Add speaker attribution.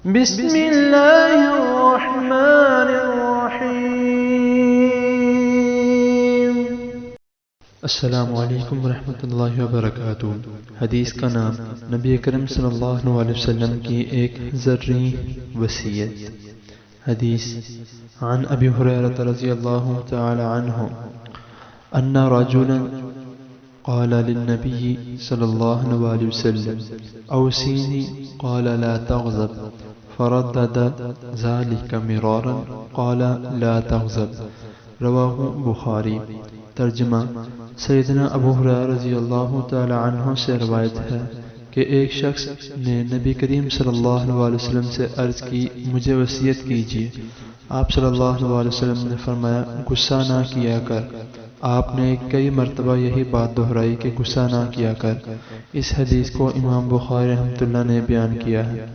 Speaker 1: بسم اللہ الرحمن الرحیم۔ السلام علیکم ورحمۃ اللہ وبرکاتہ۔ حدیث کا نام نبی کریم صلی اللہ علیہ وسلم کی ایک زرعی وصیت۔ حدیث عن ابی ہریرہ رضی اللہ تعالی عنہ ان رجلا قال للنبي صلى الله عليه وسلم أوصيني قال لا تغضب فردد ذلك مرارا قال لا تغضب رواہ بخاری۔ ترجمہ: سیدنا ابو ہریرہ رضی اللہ تعالی عنہ سے روایت ہے کہ ایک شخص نے نبی کریم صلی اللہ علیہ وسلم سے عرض کی مجھے وصیت کیجیے۔ آپ صلی اللہ علیہ وسلم نے فرمایا غصہ نہ کیا کر۔ آپ نے کئی مرتبہ یہی بات دہرائی کہ غصہ نہ کیا کر۔ اس حدیث کو امام بخاری رحمۃ اللہ نے بیان کیا ہے۔